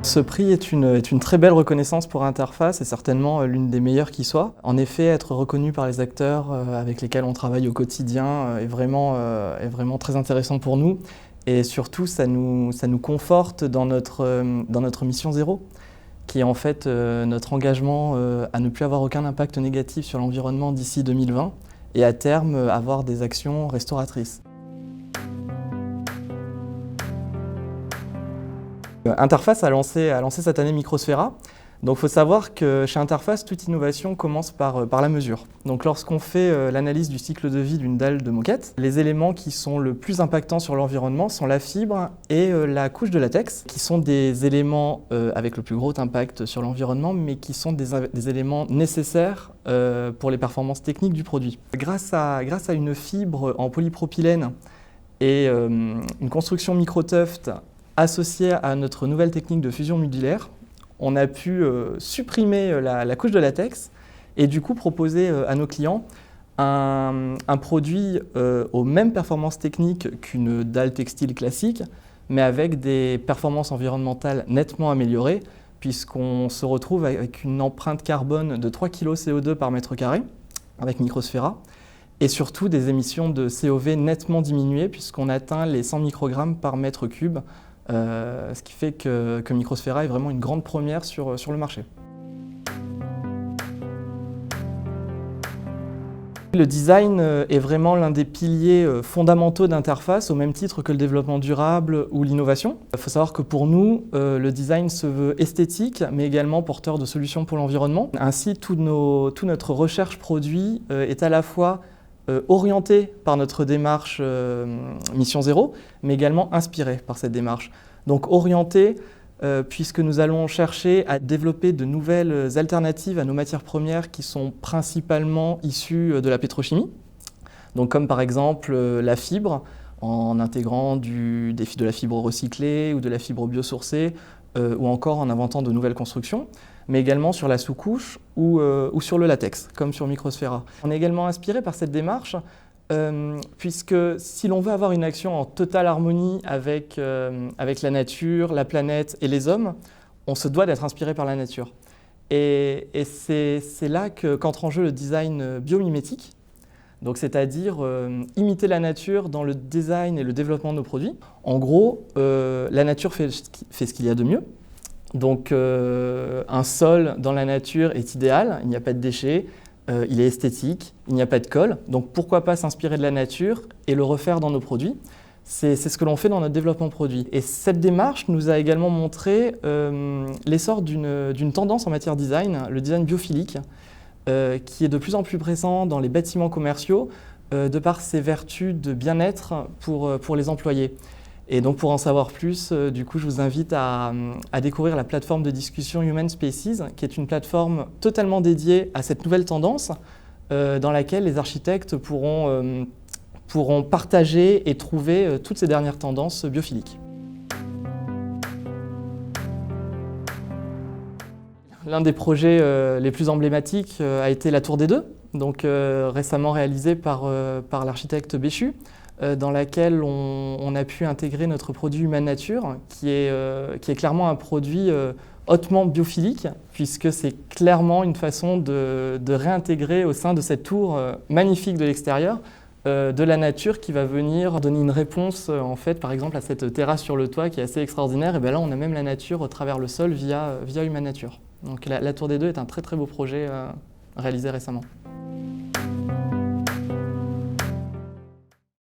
Ce prix est une très belle reconnaissance pour Interface et certainement l'une des meilleures qui soit. En effet, être reconnu par les acteurs avec lesquels on travaille au quotidien est vraiment très intéressant pour nous. Et surtout, ça nous conforte dans notre mission zéro, qui est en fait notre engagement à ne plus avoir aucun impact négatif sur l'environnement d'ici 2020 et à terme avoir des actions restauratrices. Interface a lancé cette année Microsfera. Donc il faut savoir que chez Interface, toute innovation commence par la mesure. Donc lorsqu'on fait l'analyse du cycle de vie d'une dalle de moquette, les éléments qui sont le plus impactants sur l'environnement sont la fibre et la couche de latex, qui sont des éléments avec le plus gros impact sur l'environnement, mais qui sont des éléments nécessaires pour les performances techniques du produit. Grâce à une fibre en polypropylène et une construction micro-tuft associée à notre nouvelle technique de fusion modulaire, on a pu supprimer la couche de latex et du coup proposer à nos clients un produit aux mêmes performances techniques qu'une dalle textile classique, mais avec des performances environnementales nettement améliorées, puisqu'on se retrouve avec une empreinte carbone de 3 kg CO2 par mètre carré avec Microsfera, et surtout des émissions de COV nettement diminuées, puisqu'on atteint les 100 microgrammes par mètre cube, ce qui fait que Microsfera est vraiment une grande première sur le marché. Le design est vraiment l'un des piliers fondamentaux d'Interface, au même titre que le développement durable ou l'innovation. Il faut savoir que pour nous, le design se veut esthétique, mais également porteur de solutions pour l'environnement. Ainsi, toute notre recherche produit est à la fois orienté par notre démarche Mission Zéro, mais également inspiré par cette démarche. Donc orienté, puisque nous allons chercher à développer de nouvelles alternatives à nos matières premières qui sont principalement issues de la pétrochimie. Donc comme par exemple la fibre, en intégrant de la fibre recyclée ou de la fibre biosourcée, ou encore en inventant de nouvelles constructions, mais également sur la sous-couche ou sur le latex, comme sur Microsfera. On est également inspiré par cette démarche, puisque si l'on veut avoir une action en totale harmonie avec la nature, la planète et les hommes, on se doit d'être inspiré par la nature. Et c'est là qu'entre en jeu le design biomimétique, donc c'est-à-dire imiter la nature dans le design et le développement de nos produits. En gros, la nature fait ce qu'il y a de mieux. Donc un sol dans la nature est idéal, il n'y a pas de déchets, il est esthétique, il n'y a pas de colle. Donc pourquoi pas s'inspirer de la nature et le refaire dans nos produits? C'est ce que l'on fait dans notre développement produit. Et cette démarche nous a également montré l'essor d'une tendance en matière design, le design biophilique, qui est de plus en plus présent dans les bâtiments commerciaux de par ses vertus de bien-être pour les employés. Et donc pour en savoir plus, du coup, je vous invite à découvrir la plateforme de discussion Human Spaces, qui est une plateforme totalement dédiée à cette nouvelle tendance, dans laquelle les architectes pourront partager et trouver toutes ces dernières tendances biophiliques. L'un des projets les plus emblématiques a été la Tour des Deux, donc récemment réalisée par l'architecte Béchu, dans laquelle on a pu intégrer notre produit Human Nature, qui est clairement un produit hautement biophilique, puisque c'est clairement une façon de réintégrer au sein de cette tour magnifique de l'extérieur de la nature qui va venir donner une réponse en fait, par exemple à cette terrasse sur le toit qui est assez extraordinaire. Et bien là on a même la nature au travers le sol via Human Nature. Donc la Tour des Deux est un très très beau projet réalisé récemment.